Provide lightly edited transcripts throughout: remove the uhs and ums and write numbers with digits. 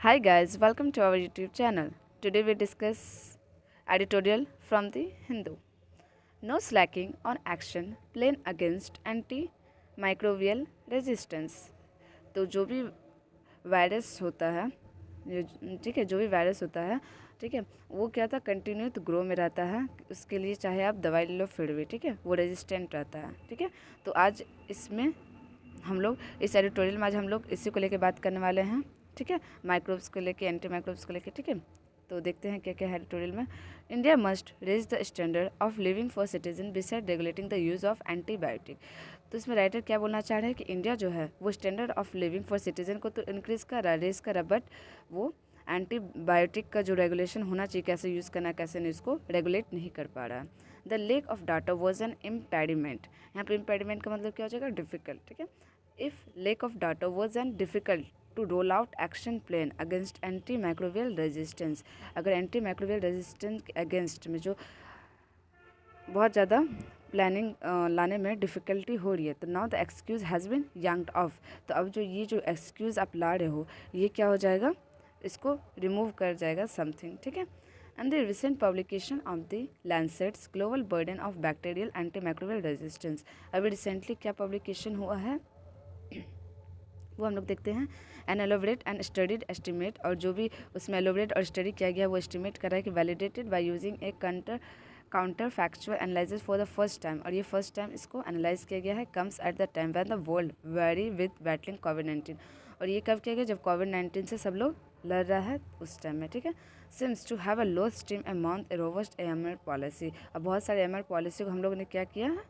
Hi guys, welcome to our YouTube channel. Today we discuss editorial from the Hindu. No slacking on action plan against antimicrobial resistance. तो जो भी virus होता है ठीक है, जो भी वायरस होता है, ठीक है, वो क्या था, कंटिन्यू तो ग्रो में रहता है। उसके लिए चाहे आप दवाई ले लो फिर भी, ठीक है, वो रेजिस्टेंट रहता है। ठीक है, तो आज इसमें हम लोग इस एडिटोरियल में आज हम लोग इसी को लेके बात करने वाले हैं। ठीक है, माइक्रोब्स को लेके, एंटी माइक्रोब्स को लेके। ठीक है, तो देखते हैं क्या क्या है एडिटोरियल में। India must raise the standard of living for citizen beside regulating the use of antibiotic. तो इसमें राइटर क्या बोलना चाह रहे हैं कि इंडिया जो है वो standard of living for citizen को तो इंक्रीज़ कर रहा है, रेज कर रहा है, बट वो एंटीबायोटिक का जो रेगुलेशन होना चाहिए, कैसे यूज़ करना है कैसे नहीं, उसको रेगुलेट नहीं कर पा रहा है। The lake of data was an impediment. यहाँ पर इम्पेडिमेंट का मतलब क्या हो जाएगा, डिफिकल्ट। ठीक है, if lack of data was and difficult to roll out action plan against antimicrobial resistance। अगर एंटी रेजिस्टेंस के अगेंस्ट में जो बहुत ज़्यादा प्लानिंग लाने में डिफ़िकल्टी हो रही है, तो now the excuse has been yanked of. तो अब जो एक्सक्यूज़ आप ला रहे हो, ये क्या हो जाएगा, इसको रिमूव कर जाएगा समथिंग। ठीक है, and the recent publication of the Lancet's global burden of bacterial antimicrobial resistance. अभी रिसेंटली क्या पब्लिकेशन हुआ है वो हम लोग देखते हैं। An elaborate and studied estimate, और जो भी उसमें एलोबरेट और स्टडी किया गया वो एस्टिमेट कर रहा है कि validated by using a counter factual analysis for the first time, और ये फर्स्ट टाइम इसको एनालाइज किया गया है, comes at the time when the world very with battling कोविड-19। और ये कब किया गया, जब कोविड-19 से सब लोग लड़ रहा है उस टाइम में। ठीक है, seems to have a low stream amount a robust AMR policy. अब बहुत सारे एमआर पॉलिसी को हम लोगों ने क्या किया है,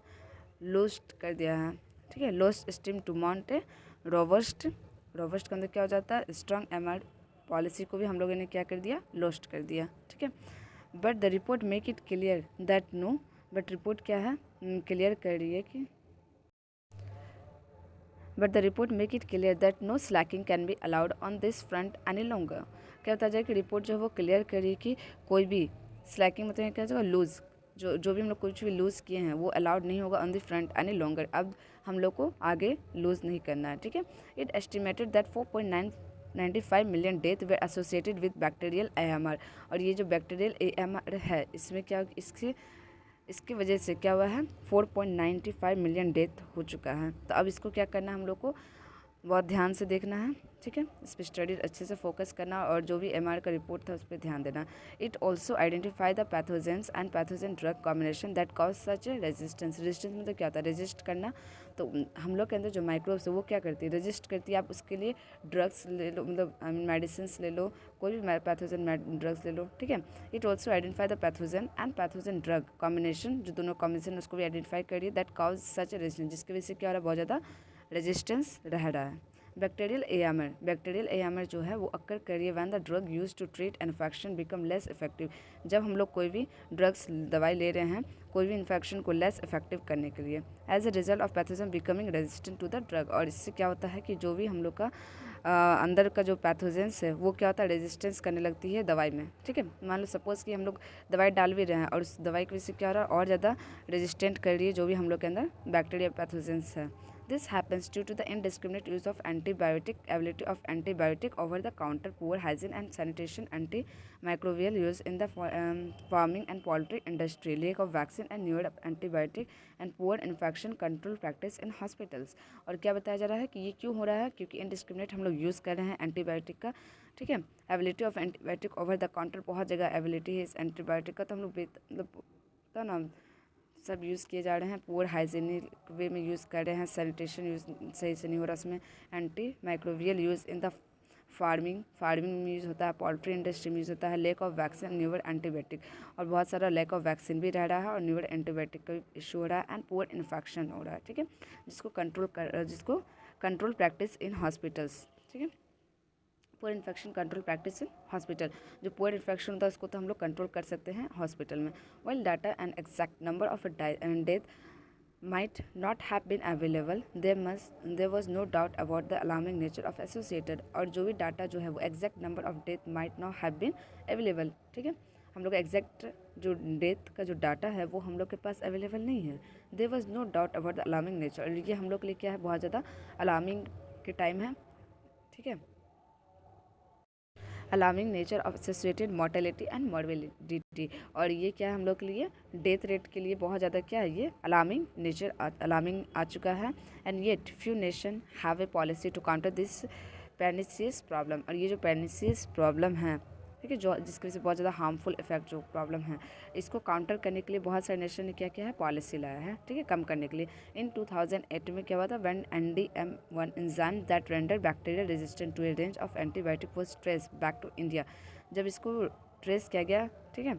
लोस्ट कर दिया है। ठीक है, lost stream to mount a robust. Robust का अंदर क्या हो जाता है, स्ट्रॉन्ग एमआर पॉलिसी को भी हम लोगों ने क्या कर दिया, लोस्ट कर दिया। ठीक है, but the report make it clear that no, but report क्या है, क्लियर कर रही है कि but the report make it clear that no slacking can be allowed on this front any longer. क्या होता है कि रिपोर्ट जो है वो क्लियर कर रही है कि कोई भी स्लैकिंग मतलब क्या होगा, लूज़, जो भी हम लोग कुछ भी लूज़ किए हैं वो अलाउड नहीं होगा on the front any longer. अब हम लोग को आगे लूज़ नहीं करना है। ठीक है, it estimated that 4.95 million death were associated with bacterial AMR। और ये जो बैक्टीरियल AMR है, इसमें क्या, इसकी वजह से क्या हुआ है, 4.95 मिलियन डेथ हो चुका है। तो अब इसको क्या करना है, हम लोग को बहुत ध्यान से देखना है। ठीक है, इस पर स्टडी अच्छे से फोकस करना, और जो भी एमआर का रिपोर्ट था उस पर ध्यान देना। It also identify the pathogens and pathogen drug combination that cause such A resistance. Resistance मतलब क्या होता है, रेजिस्ट करना। तो हम लोग के अंदर जो माइक्रोब्स है वो क्या करती है, रेजिस्ट करती है। आप उसके लिए ड्रग्स ले लो, मतलब मेडिसिन ले लो, कोई भी पैथोजन ड्रग्स ले लो। ठीक है, it also identify the pathogen and pathogen drug combination, जो दोनों कॉम्बिनेशन उसको भी आइडेंटिफाई करिए, that cause such A resistance, जिसकी वजह से क्या हो रहा है, बहुत ज़्यादा रेजिस्टेंस रह रहा है। बैक्टीरियल एआमर जो है वो अक्कर करिए when the drug use to treat infection become less effective. जब हम लोग कोई भी ड्रग्स दवाई ले रहे हैं कोई भी इन्फेक्शन को लेस इफेक्टिव करने के लिए, as a result of pathogen becoming resistant to the drug. और इससे क्या होता है कि जो भी हम लोग का अंदर का जो पैथोजेंस है वो क्या होता है, रेजिस्टेंस करने लगती है दवाई में। ठीक है, मान लो सपोज़ कि हम लोग दवाई डाल भी रहे हैं और उस दवाई की वजह से क्या हो रहा है, और ज़्यादा रेजिस्टेंट कर रही है जो भी हम लोग के अंदर बैक्टीरिया पैथोजेंस है। This happens due to the indiscriminate use of antibiotic, ability of antibiotic over the counter, poor hygiene and sanitation, antimicrobial use in the farming and poultry industry, lack of vaccine and newer antibiotic and poor infection control practice in hospitals। और क्या बताया जा रहा है कि ये क्यों हो रहा है, क्योंकि इनडिस्क्रिमिनेट हम लोग यूज़ कर रहे हैं एंटीबायोटिक का। ठीक है, ability of antibiotic over the counter, बहुत जगह एबिलिटी है इस एंटीबायोटिक का, तो हम लोग मतलब ना सब यूज़ किए जा रहे हैं, पुअर हाइजीनिक वे में यूज़ कर रहे हैं, सैनिटेशन यूज़ सही से नहीं हो रहा, उसमें antimicrobial use in the farming में यूज़ होता है, पोल्ट्री इंडस्ट्री में यूज़ होता है, lack of vaccine, newer antibiotic, और बहुत सारा लैक ऑफ वैक्सीन भी रह रहा है और न्यूअर एंटीबायोटिक का भी इशू हो रहा है, एंड पुअर इन्फेक्शन हो रहा है। ठीक है, जिसको कंट्रोल प्रैक्टिस इन हॉस्पिटल्स। ठीक है, poor infection control practice in hospital, जो पुअर इन्फेक्शन होता है उसको तो हम लोग कंट्रोल कर सकते हैं हॉस्पिटल में। Well data and exact number of death might not have been available, there was no doubt about the alarming nature of associated। और जो भी डाटा जो है वो exact number of death might not have been available। ठीक है, हम लोग एग्जैक्ट जो डेथ का जो डाटा है वो हम लोग के पास अवेलेबल नहीं है। There was no doubt about the alarming nature, और ये हम लोग के लिए क्या है, बहुत ज़्यादा अलार्मिंग के टाइम है। ठीक है, alarming nature of associated mortality and morbidity, और ये क्या है हम लोग के लिए डेथ रेट के लिए बहुत ज़्यादा क्या है, ये अलार्मिंग नेचर अलार्मिंग आ चुका है। And yet few nation have a policy to counter this pernicious problem, और ये जो पेर्निशियस प्रॉब्लम है, ठीक है, जो जिसकी वजह से बहुत ज़्यादा हार्मफुल इफेक्ट जो प्रॉब्लम है, इसको काउंटर करने के लिए बहुत सारे नेशन ने क्या किया है, पॉलिसी लाया है, ठीक है, कम करने के लिए। इन 2008 में क्या हुआ था, when NDM1 enzyme that render bacteria resistant to a range of antibiotic was trace back to India, जब इसको ट्रेस किया गया, ठीक है,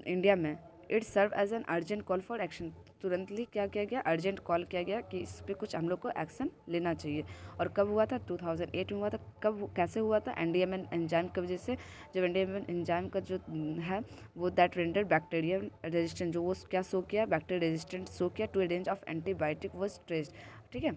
इंडिया में, it serve as an urgent call for action, तुरंतली क्या किया गया, अर्जेंट कॉल किया गया कि इस पर कुछ हम लोग को एक्शन लेना चाहिए। और कब हुआ था, 2008 में हुआ था। कब कैसे हुआ था, एनडीएमएन एंजाइम की वजह से, जब एनडीएमएन एंजाइम का जो है वो दैट रेंडर बैक्टीरिया रेजिस्टेंट, जो वो क्या शो किया, बैक्टीरिया रेजिस्टेंट शो किया to a range of antibiotic was traced, ठीक है,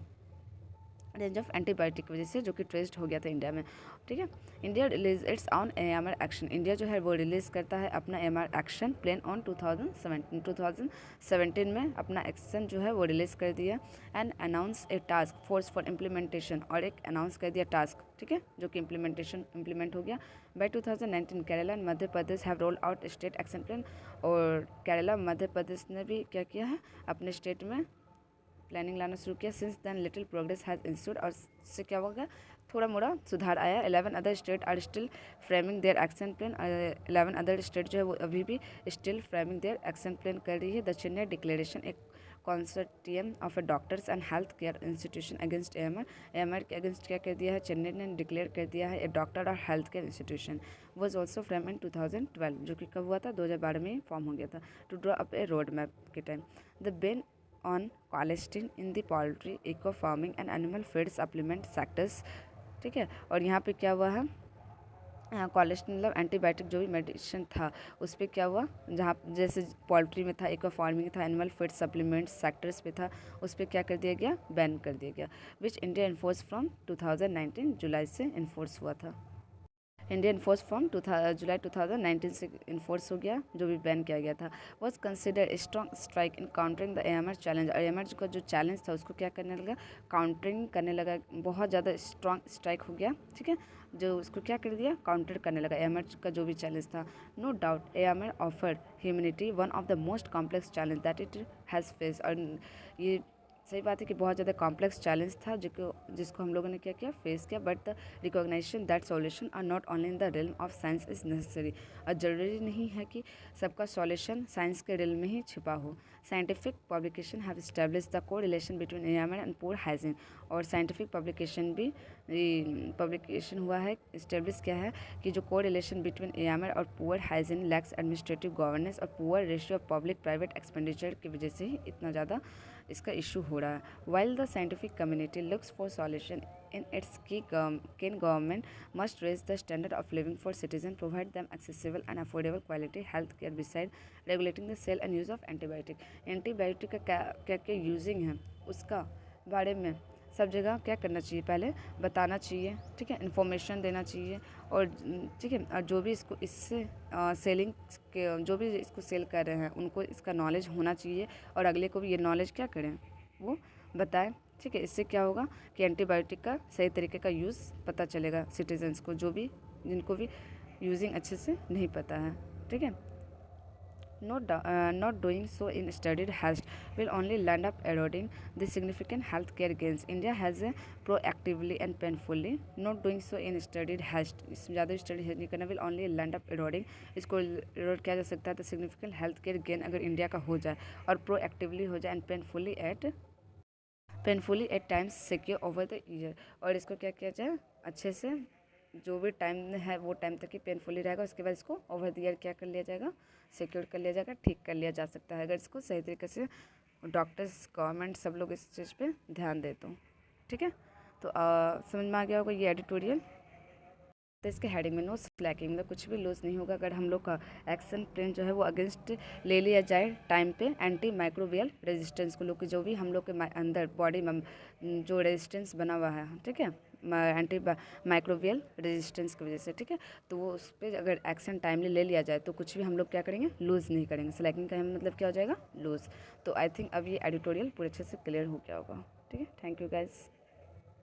रेंज ऑफ एंटीबायोटिक की वजह से, जो कि ट्रेस्ड हो गया था इंडिया में, ठीक है। India release it's on AMR action, India जो है वो रिलीज़ करता है अपना AMR एक्शन प्लान ऑन 2017 में अपना एक्शन जो है वो रिलीज़ कर दिया। And announce A task force for implementation, और एक अनाउंस कर दिया टास्क, ठीक है, जो कि इम्प्लीमेंट हो गया। By 2019 Kerala and Madhya Pradesh have roll out state action plan, और केरला मध्य प्रदेश ने भी क्या किया है, अपने स्टेट में प्लानिंग लाना शुरू किया। Since then little progress has ensued, और इससे क्या होगा, थोड़ा मोड़ा सुधार आया। 11 other state are still framing their action plan, 11 other state जो है वो अभी भी still framing their action plan कर रही है। द चेन्नई डिक्लेरेशन, एक consortium of a doctors and health care institution against AMR के अगेंस्ट क्या कर दिया है, चेन्नई ने डिक्लेयर कर दिया है ए डॉक्टर और health care institution was also frame in 2012, जो कि कब हुआ था, 2012 में फॉर्म हो गया था, to draw up a road map के time. The ban on colistin in the poultry, eco farming and animal feed supplement sectors, ठीक है। और यहाँ पे क्या हुआ है, कोलेस्ट्रीन मतलब एंटीबायोटिक जो भी मेडिसिन था उस पर क्या हुआ, जहाँ जैसे पोल्ट्री में था, इको फार्मिंग था, एनिमल फीड सप्लीमेंट सेक्टर्स पे था, उस पर क्या कर दिया गया, बैन कर दिया गया। विच इंडिया इन्फोर्स फ्रॉम 2019 जुलाई से इन्फोर्स हुआ था। इंडिया इन्फोर्स फ्रॉम जुलाई 2019 से इन्फोर्स हो गया, जो भी बैन किया गया था। Was consider strong strike in countering the AMR challenge, और AMR का जो चैलेंज था उसको क्या करने लगा, काउंटरिंग करने लगा, बहुत ज़्यादा स्ट्रॉन्ग स्ट्राइक हो गया, ठीक है, जो उसको क्या कर दिया, काउंटर करने लगा AMR का जो भी चैलेंज था। No doubt AMR offered humanity one of the most complex challenge that it has face, और ये सही बात है कि बहुत ज़्यादा कॉम्प्लेक्स चैलेंज था जिसको हम लोगों ने क्या किया, फेस किया। But the recognition that solution are not only in the realm of science is necessary, और ज़रूरी नहीं है कि सबका सॉल्यूशन साइंस के रिल्म में ही छिपा हो। Scientific publication have establish the correlation between environment and poor hygiene, और साइंटिफिक पब्लिकेशन भी पब्लिकेशन हुआ है, इस्टेब्लिश किया है कि जो को रिलेशन बिटवीन एनवायरमेंट और poor hygiene, lax administrative governance और poor ratio of public private expenditure की वजह से ही इतना ज़्यादा इसका इशू हो रहा है। While the scientific community looks for solution in its key government must raise the standard of living for citizens, provide them accessible and affordable quality health care beside regulating the sale and use of antibiotic। Antibiotic का क्या क्या using है उसका बारे में सब जगह क्या करना चाहिए, पहले बताना चाहिए, ठीक है, इन्फॉर्मेशन देना चाहिए, और ठीक है, और जो भी इसको इससे सेलिंग के जो भी इसको सेल कर रहे हैं उनको इसका नॉलेज होना चाहिए, और अगले को भी ये नॉलेज क्या करें, वो बताएं, ठीक है। इससे क्या होगा कि एंटीबायोटिक का सही तरीके का यूज़ पता चलेगा सिटीजन्स को, जो भी जिनको भी यूजिंग अच्छे से नहीं पता है, ठीक है। Not doing so in studied haste will only land up eroding the significant health care gains India has proactively and painfully not doing so in studied haste, इसमें ज़्यादा स्टडी नहीं करना, will only land up eroding, इसको erode किया जा सकता है तो significant health care gain अगर इंडिया का हो जाए और proactively हो जाए and painfully at times secure over the year, और इसको क्या किया जाए, अच्छे से जो भी टाइम है वो टाइम तक ही पेनफुली रहेगा, उसके बाद इसको ओवर द ईयर क्या कर लिया जाएगा, सिक्योर कर लिया जाएगा, ठीक कर लिया जा सकता है अगर इसको सही तरीके से डॉक्टर्स गवर्नमेंट सब लोग इस चीज़ पे ध्यान दे तो, ठीक है। तो समझ में आ गया होगा ये एडिटोरियल। तो इसके हेडिंग में नो स्लैकिंग, मतलब कुछ भी लूज नहीं होगा अगर हम लोग का एक्शन प्लान जो है वो अगेंस्ट ले लिया जाए टाइम पे एंटी माइक्रोबियल रेजिस्टेंस को, लोग जो भी हम लोग के अंदर बॉडी में जो रेजिस्टेंस बना हुआ है, ठीक है, एंटी माइक्रोबियल रेजिस्टेंस की वजह से, ठीक है, तो वो उस पर अगर एक्शन टाइमली ले लिया जाए तो कुछ भी हम लोग क्या करेंगे, लूज़ नहीं करेंगे। स्लैकिंग का मतलब क्या हो जाएगा, लूज़। तो आई थिंक अब ये एडिटोरियल पूरे अच्छे से क्लियर हो गया होगा, ठीक है। Thank you guys.